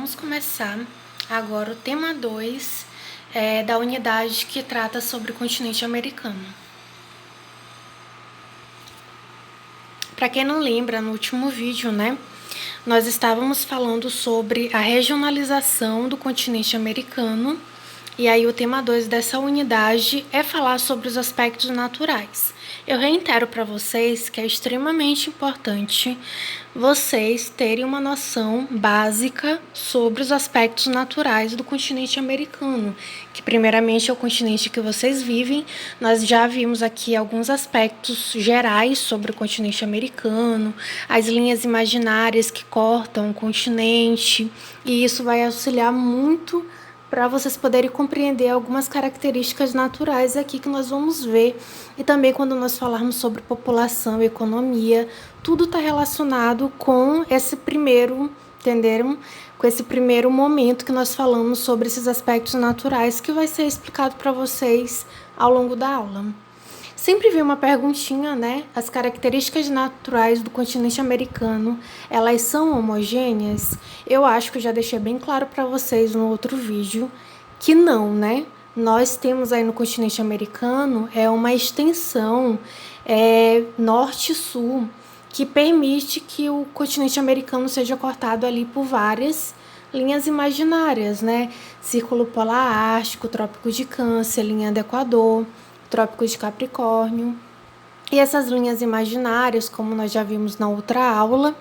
vamos começar agora o tema 2 da unidade que trata sobre o continente americano. Para quem não lembra, no último vídeo, nós estávamos falando sobre a regionalização do continente americano, e aí o tema 2 dessa unidade é falar sobre os aspectos naturais. Eu reitero para vocês que é extremamente importante vocês terem uma noção básica sobre os aspectos naturais do continente americano, que primeiramente é o continente que vocês vivem. Nós já vimos aqui alguns aspectos gerais sobre o continente americano, as linhas imaginárias que cortam o continente, e isso vai auxiliar muito para vocês poderem compreender algumas características naturais aqui que nós vamos ver. E também quando nós falarmos sobre população e economia, tudo está relacionado com esse primeiro, entenderam? Com esse primeiro momento que nós falamos sobre esses aspectos naturais, que vai ser explicado para vocês ao longo da aula. Sempre vi uma perguntinha, As características naturais do continente americano, elas são homogêneas? Eu acho que eu já deixei bem claro para vocês no outro vídeo que não, Nós temos aí no continente americano uma extensão norte-sul que permite que o continente americano seja cortado ali por várias linhas imaginárias, Círculo Polar Ártico, Trópico de Câncer, linha do Equador, Trópico de Capricórnio. E essas linhas imaginárias, como nós já vimos na outra aula,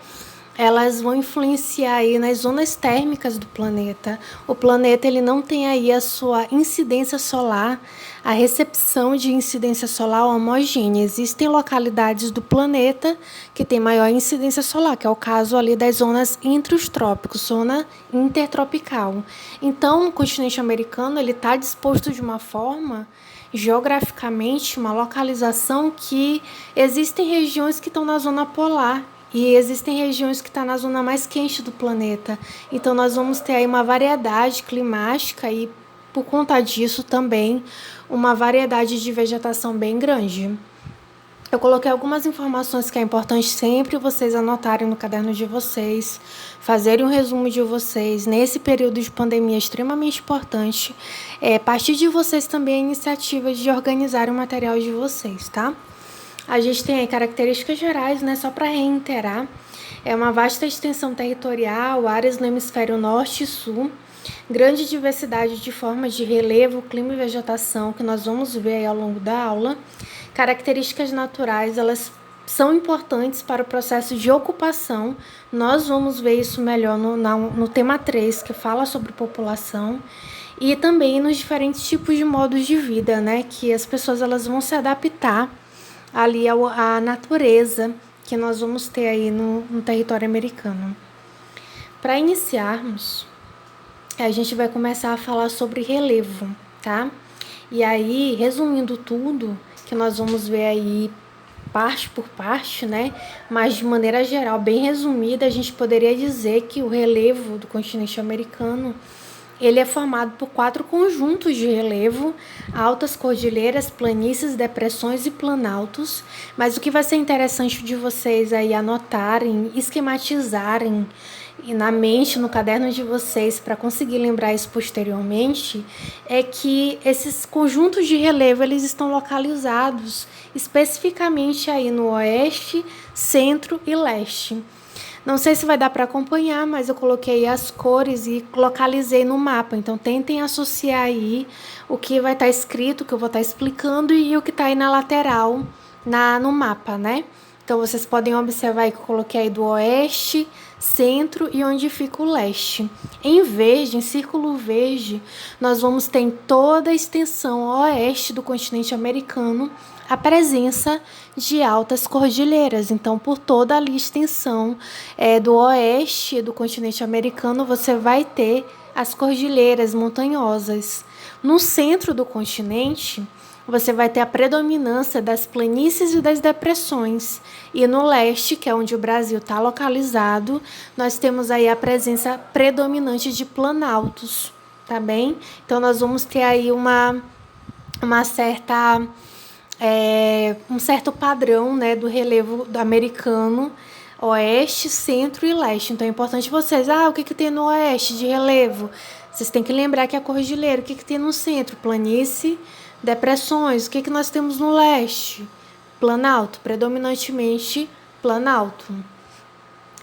elas vão influenciar aí nas zonas térmicas do planeta. O planeta ele não tem aí a sua incidência solar, a recepção de incidência solar homogênea. Existem localidades do planeta que tem maior incidência solar, que é o caso ali das zonas entre os trópicos, zona intertropical. Então, o continente americano ele está disposto de uma forma geograficamente, uma localização que existem regiões que estão na zona polar e existem regiões que estão na zona mais quente do planeta. Então, nós vamos ter aí uma variedade climática e, por conta disso, também uma variedade de vegetação bem grande. Eu coloquei algumas informações que é importante sempre vocês anotarem no caderno de vocês, fazerem um resumo de vocês. Nesse período de pandemia é extremamente importante. A partir de vocês também a iniciativa de organizar o material de vocês, tá? A gente tem aí características gerais, só para reiterar. É uma vasta extensão territorial, áreas no hemisfério norte e sul, grande diversidade de formas de relevo, clima e vegetação, que nós vamos ver aí ao longo da aula. Características naturais, elas são importantes para o processo de ocupação. Nós vamos ver isso melhor no tema 3, que fala sobre população. E também nos diferentes tipos de modos de vida, que as pessoas elas vão se adaptar ali à natureza que nós vamos ter aí no território americano. Para iniciarmos, a gente vai começar a falar sobre relevo, tá? E aí, resumindo tudo, que nós vamos ver aí parte por parte, Mas de maneira geral, bem resumida, a gente poderia dizer que o relevo do continente americano ele é formado por 4 conjuntos de relevo: altas cordilheiras, planícies, depressões e planaltos. Mas o que vai ser interessante de vocês aí anotarem, esquematizarem e na mente, no caderno de vocês, para conseguir lembrar isso posteriormente, é que esses conjuntos de relevo eles estão localizados especificamente aí no oeste, centro e leste. Não sei se vai dar para acompanhar, mas eu coloquei as cores e localizei no mapa. Então, tentem associar aí o que vai estar escrito, o que eu vou estar explicando, e o que está aí na lateral, no mapa, Então, vocês podem observar aí que eu coloquei aí do oeste, centro e onde fica o leste. Em verde, em círculo verde, nós vamos ter em toda a extensão oeste do continente americano a presença de altas cordilheiras. Então, por toda a extensão do oeste do continente americano, você vai ter as cordilheiras montanhosas. No centro do continente, você vai ter a predominância das planícies e das depressões. E no leste, que é onde o Brasil está localizado, nós temos aí a presença predominante de planaltos, tá bem? Então, nós vamos ter aí um certo padrão, do relevo americano oeste, centro e leste. Então é importante vocês, o que tem no oeste de relevo? Vocês têm que lembrar que é a cordilheira. O que tem no centro? Planície, depressões. O que nós temos no leste? Planalto, predominantemente planalto.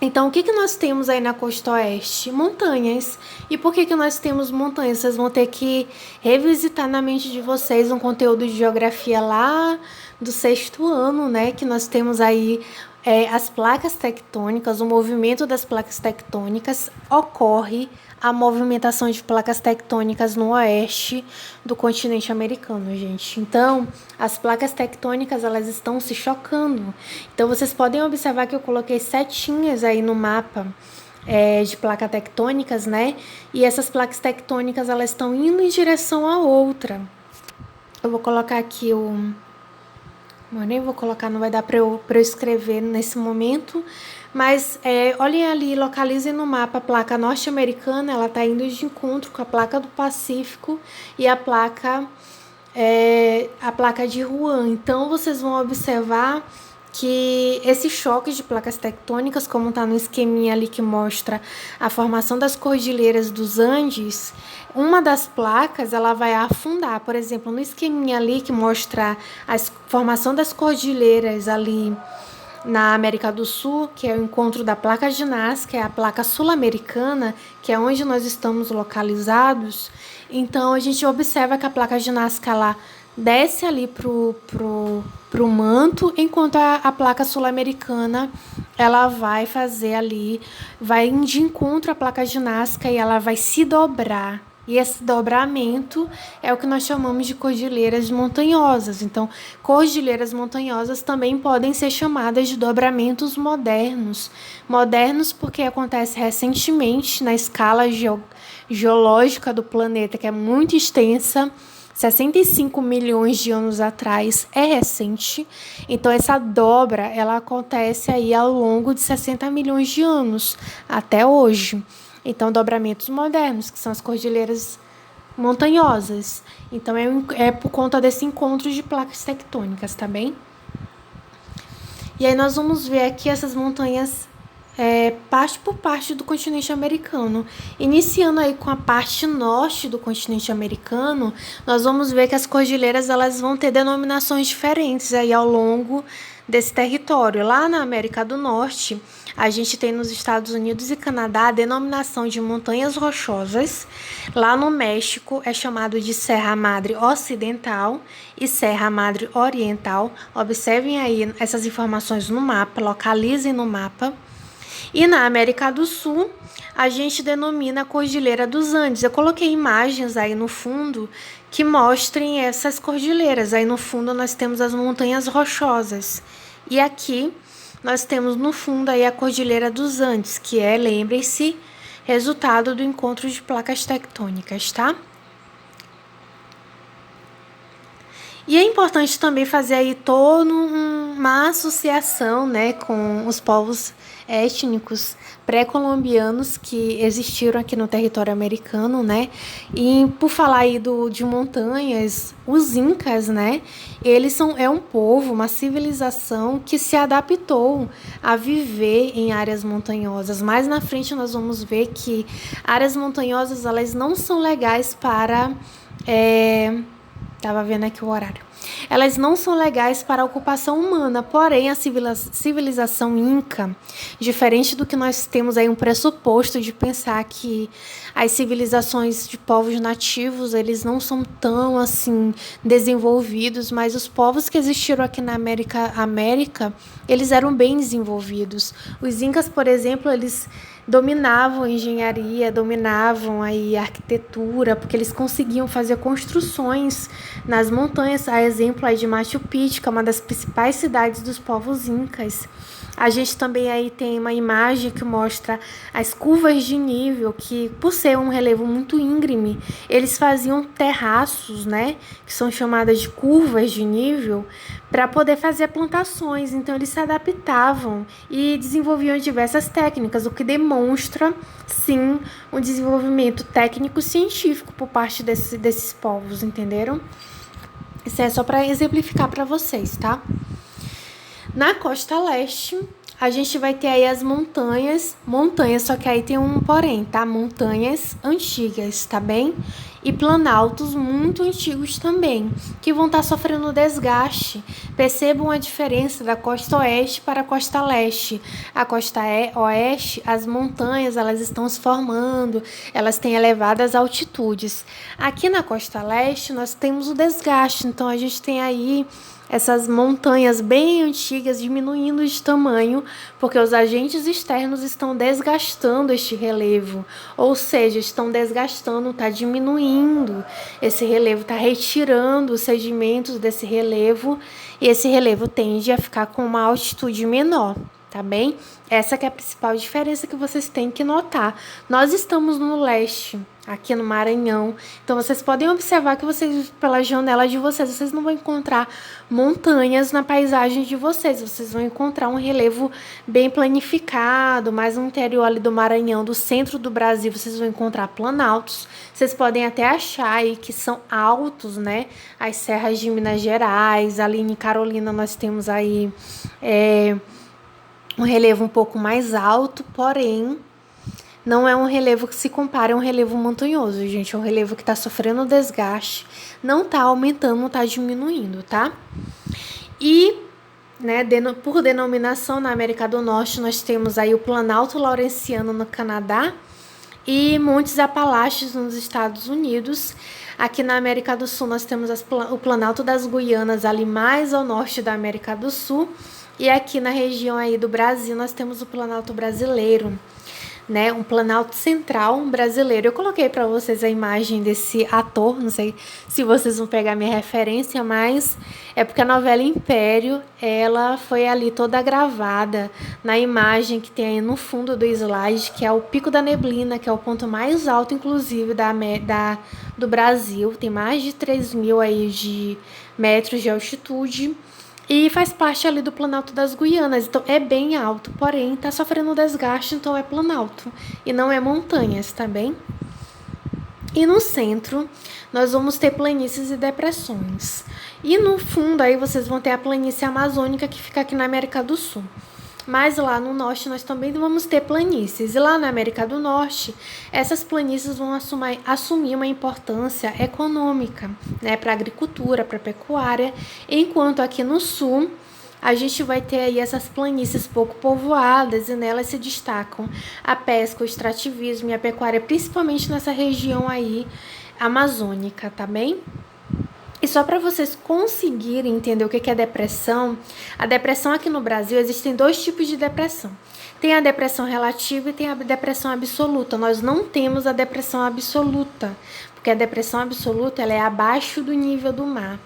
Então, o que nós temos aí na costa oeste? Montanhas. E por que nós temos montanhas? Vocês vão ter que revisitar na mente de vocês um conteúdo de geografia lá do 6º ano, né? Que nós temos aí as placas tectônicas, o movimento das placas tectônicas. Ocorre a movimentação de placas tectônicas no oeste do continente americano, gente. Então, as placas tectônicas, elas estão se chocando. Então, vocês podem observar que eu coloquei setinhas aí no mapa de placas tectônicas, né? E essas placas tectônicas, elas estão indo em direção à outra. Eu vou colocar aqui eu nem vou colocar, não vai dar para eu escrever nesse momento. Mas olhem ali, localizem no mapa a placa norte-americana, ela está indo de encontro com a placa do Pacífico e a placa de Juan. Então, vocês vão observar que esse choque de placas tectônicas, como está no esqueminha ali que mostra a formação das cordilheiras dos Andes, uma das placas ela vai afundar. Por exemplo, no esqueminha ali que mostra a formação das cordilheiras ali na América do Sul, que é o encontro da placa de Nazca, que é a placa sul-americana, que é onde nós estamos localizados. Então, a gente observa que a placa de Nazca ela desce ali pro manto, enquanto a placa sul-americana ela vai fazer ali, vai de encontro à placa de Nazca e ela vai se dobrar. E esse dobramento é o que nós chamamos de cordilheiras montanhosas. Então, cordilheiras montanhosas também podem ser chamadas de dobramentos modernos. Modernos porque acontece recentemente na escala geológica do planeta, que é muito extensa. 65 milhões de anos atrás é recente. Então, essa dobra ela acontece aí ao longo de 60 milhões de anos até hoje. Então, dobramentos modernos, que são as cordilheiras montanhosas. Então, é por conta desse encontro de placas tectônicas, tá bem? E aí, nós vamos ver aqui essas montanhas parte por parte do continente americano. Iniciando aí com a parte norte do continente americano, nós vamos ver que as cordilheiras elas vão ter denominações diferentes aí ao longo desse território. Lá na América do Norte, a gente tem nos Estados Unidos e Canadá a denominação de montanhas rochosas. Lá no México é chamado de Serra Madre Ocidental e Serra Madre Oriental. Observem aí essas informações no mapa, localizem no mapa. E na América do Sul, a gente denomina a Cordilheira dos Andes. Eu coloquei imagens aí no fundo que mostrem essas cordilheiras. Aí no fundo nós temos as montanhas rochosas. E aqui nós temos no fundo aí a Cordilheira dos Andes, que é, lembrem-se, resultado do encontro de placas tectônicas, tá? E é importante também fazer aí toda uma associação, né, com os povos étnicos pré-colombianos que existiram aqui no território americano, né? E por falar aí de montanhas, os incas, né? Eles é um povo, uma civilização que se adaptou a viver em áreas montanhosas. Mais na frente nós vamos ver que áreas montanhosas elas não são legais para Tava vendo aqui o horário. Elas não são legais para a ocupação humana, porém a civilização inca, diferente do que nós temos aí um pressuposto de pensar que as civilizações de povos nativos, eles não são tão assim desenvolvidos, mas os povos que existiram aqui na América, eles eram bem desenvolvidos. Os incas, por exemplo, eles dominavam a engenharia, dominavam aí a arquitetura, porque eles conseguiam fazer construções nas montanhas, a exemplo aí de Machu Picchu, que é uma das principais cidades dos povos incas. A gente também aí tem uma imagem que mostra as curvas de nível, que por ser um relevo muito íngreme, eles faziam terraços, né, que são chamadas de curvas de nível, para poder fazer plantações. Então eles se adaptavam e desenvolviam diversas técnicas, o que demonstra, sim, um desenvolvimento técnico-científico por parte desses povos, entenderam? Isso é só para exemplificar para vocês, tá? Na costa leste, a gente vai ter aí as montanhas, só que aí tem um porém, tá? Montanhas antigas, tá bem? E planaltos muito antigos também, que vão estar sofrendo desgaste. Percebam a diferença da costa oeste para a costa leste. A costa oeste, as montanhas, elas estão se formando, elas têm elevadas altitudes. Aqui na costa leste, nós temos o desgaste, então a gente tem aí essas montanhas bem antigas diminuindo de tamanho, porque os agentes externos estão desgastando este relevo, ou seja, estão desgastando, está diminuindo esse relevo, está retirando os sedimentos desse relevo, e esse relevo tende a ficar com uma altitude menor. Tá bem? Essa que é a principal diferença que vocês têm que notar. Nós estamos no leste, aqui no Maranhão. Então, vocês podem observar que vocês, pela janela de vocês não vão encontrar montanhas na paisagem de vocês. Vocês vão encontrar um relevo bem planificado, mais no interior ali do Maranhão, do centro do Brasil, vocês vão encontrar planaltos. Vocês podem até achar aí que são altos, né? As serras de Minas Gerais, ali em Carolina nós temos aí um relevo um pouco mais alto, porém, não é um relevo que se compara a um relevo montanhoso, gente. É um relevo que está sofrendo desgaste, não está aumentando, não está diminuindo, tá? E, né, por denominação, na América do Norte, nós temos aí o Planalto Laurentiano no Canadá e Montes Apalaches nos Estados Unidos. Aqui na América do Sul, nós temos o Planalto das Guianas, ali mais ao norte da América do Sul. E aqui na região aí do Brasil, nós temos o Planalto Brasileiro, né? Um Planalto Central brasileiro. Eu coloquei para vocês a imagem desse ator, não sei se vocês vão pegar minha referência, mas é porque a novela Império, ela foi ali toda gravada na imagem que tem aí no fundo do slide, que é o Pico da Neblina, que é o ponto mais alto, inclusive, do Brasil. Tem mais de 3.000 aí de metros de altitude. E faz parte ali do Planalto das Guianas, então é bem alto, porém está sofrendo desgaste, então é planalto e não é montanhas, tá bem? E no centro nós vamos ter planícies e depressões. E no fundo aí vocês vão ter a planície amazônica que fica aqui na América do Sul. Mas lá no norte nós também vamos ter planícies. E lá na América do Norte, essas planícies vão assumir uma importância econômica, né, para a agricultura, para a pecuária, enquanto aqui no sul a gente vai ter aí essas planícies pouco povoadas e nelas se destacam a pesca, o extrativismo e a pecuária, principalmente nessa região aí amazônica, tá bem? E só para vocês conseguirem entender o que é depressão, a depressão aqui no Brasil, existem dois tipos de depressão. Tem a depressão relativa e tem a depressão absoluta. Nós não temos a depressão absoluta, porque a depressão absoluta ela é abaixo do nível do mar.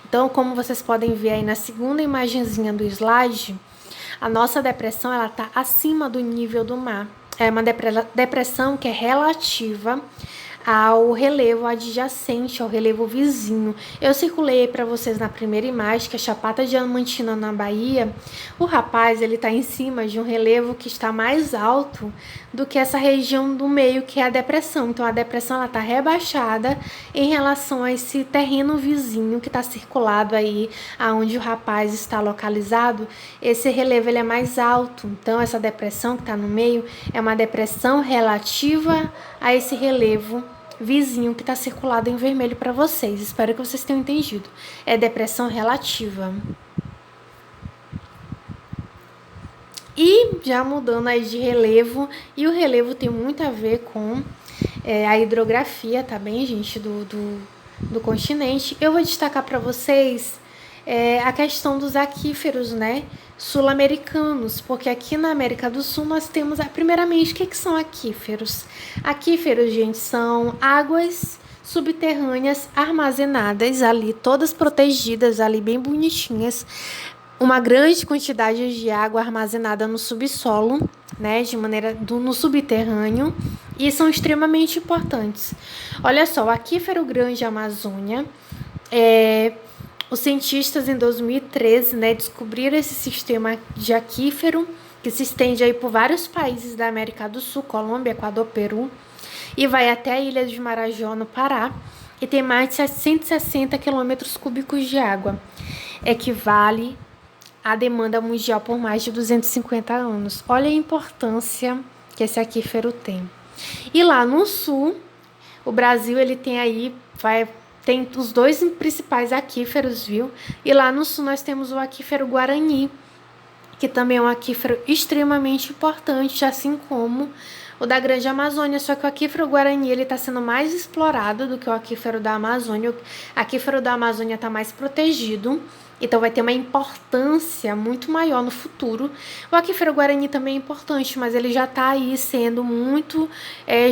Então, como vocês podem ver aí na segunda imagenzinha do slide, a nossa depressão ela está acima do nível do mar. É uma depressão que é relativa ao relevo adjacente, ao relevo vizinho. Eu circulei para vocês na primeira imagem, que é Chapada Diamantina, na Bahia. O rapaz, ele está em cima de um relevo que está mais alto do que essa região do meio, que é a depressão. Então, a depressão está rebaixada em relação a esse terreno vizinho que está circulado aí, aonde o rapaz está localizado. Esse relevo ele é mais alto. Então, essa depressão que está no meio é uma depressão relativa a esse relevo vizinho que está circulado em vermelho para vocês. Espero que vocês tenham entendido. É depressão relativa. E já mudando aí de relevo, e o relevo tem muito a ver com a hidrografia, tá bem, gente, do continente. Eu vou destacar para vocês a questão dos aquíferos, né, sul-americanos, porque aqui na América do Sul nós temos, primeiramente, o que são aquíferos? Aquíferos, gente, são águas subterrâneas armazenadas ali, todas protegidas ali, bem bonitinhas, uma grande quantidade de água armazenada no subsolo, né, no subterrâneo, e são extremamente importantes. Olha só, o aquífero Grande Amazônia, os cientistas em 2013, né, descobriram esse sistema de aquífero que se estende aí por vários países da América do Sul, Colômbia, Equador, Peru, e vai até a ilha de Marajó, no Pará, e tem mais de 160 quilômetros cúbicos de água. Equivale a demanda mundial por mais de 250 anos. Olha a importância que esse aquífero tem. E lá no sul, o Brasil ele tem aí, tem os dois principais aquíferos, viu? E lá no sul nós temos o aquífero Guarani, que também é um aquífero extremamente importante, assim como o da Grande Amazônia, só que o aquífero Guarani ele está sendo mais explorado do que o aquífero da Amazônia. O aquífero da Amazônia está mais protegido, então vai ter uma importância muito maior no futuro. O aquífero Guarani também é importante, mas ele já está aí sendo muito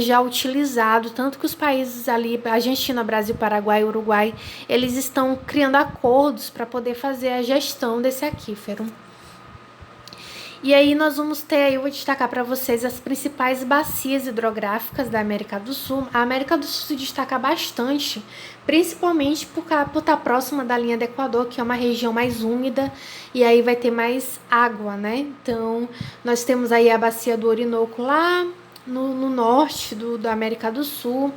já utilizado, tanto que os países ali, Argentina, Brasil, Paraguai, Uruguai, eles estão criando acordos para poder fazer a gestão desse aquífero. E aí nós vamos ter, eu vou destacar para vocês as principais bacias hidrográficas da América do Sul. A América do Sul se destaca bastante, principalmente por estar próxima da linha do Equador, que é uma região mais úmida, e aí vai ter mais água, né? Então, nós temos aí a bacia do Orinoco lá no norte da América do Sul,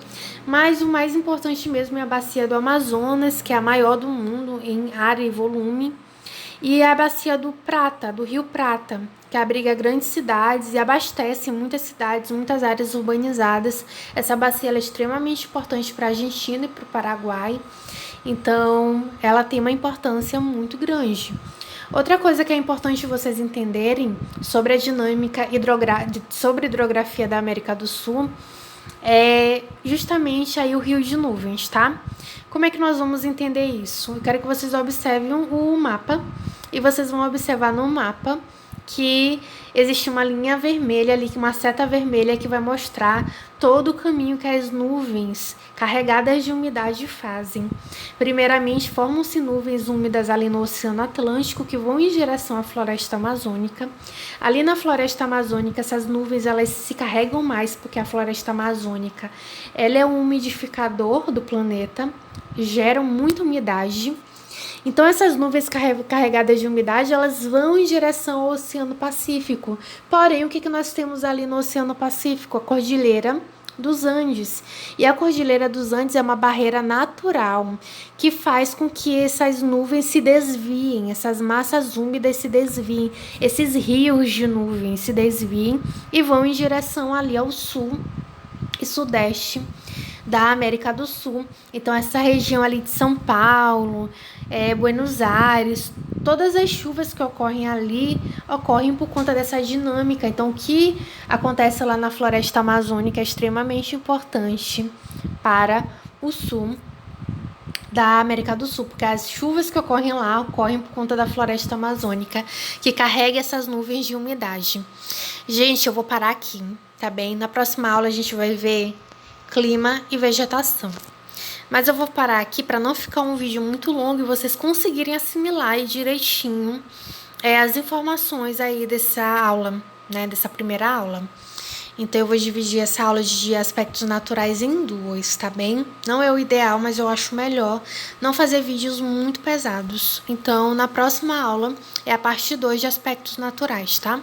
mas o mais importante mesmo é a bacia do Amazonas, que é a maior do mundo em área e volume. E a bacia do Prata, do Rio Prata, que abriga grandes cidades e abastece muitas cidades, muitas áreas urbanizadas. Essa bacia é extremamente importante para a Argentina e para o Paraguai, então ela tem uma importância muito grande. Outra coisa que é importante vocês entenderem sobre a dinâmica sobre a hidrografia da América do Sul é justamente aí o rio de nuvens, tá? Como é que nós vamos entender isso? Eu quero que vocês observem o mapa e vocês vão observar no mapa que existe uma linha vermelha ali, uma seta vermelha que vai mostrar todo o caminho que as nuvens carregadas de umidade fazem. Primeiramente, formam-se nuvens úmidas ali no Oceano Atlântico que vão em direção à floresta amazônica. Ali na floresta amazônica, essas nuvens elas se carregam mais porque a floresta amazônica ela é um umidificador do planeta, geram muita umidade. Então, essas nuvens carregadas de umidade, elas vão em direção ao Oceano Pacífico. Porém, o que nós temos ali no Oceano Pacífico? A Cordilheira dos Andes. E a Cordilheira dos Andes é uma barreira natural que faz com que essas nuvens se desviem, essas massas úmidas se desviem, esses rios de nuvens se desviem e vão em direção ali ao sul e sudeste da América do Sul. Então, essa região ali de São Paulo, Buenos Aires, todas as chuvas que ocorrem ali, ocorrem por conta dessa dinâmica. Então, o que acontece lá na floresta amazônica é extremamente importante para o sul da América do Sul, porque as chuvas que ocorrem lá ocorrem por conta da floresta amazônica, que carrega essas nuvens de umidade. Gente, eu vou parar aqui, tá bem? Na próxima aula a gente vai ver clima e vegetação. Mas eu vou parar aqui para não ficar um vídeo muito longo e vocês conseguirem assimilar aí direitinho as informações aí dessa aula, né, dessa primeira aula. Então, eu vou dividir essa aula de aspectos naturais em duas, tá bem? Não é o ideal, mas eu acho melhor não fazer vídeos muito pesados. Então, na próxima aula é a parte 2 de aspectos naturais, tá?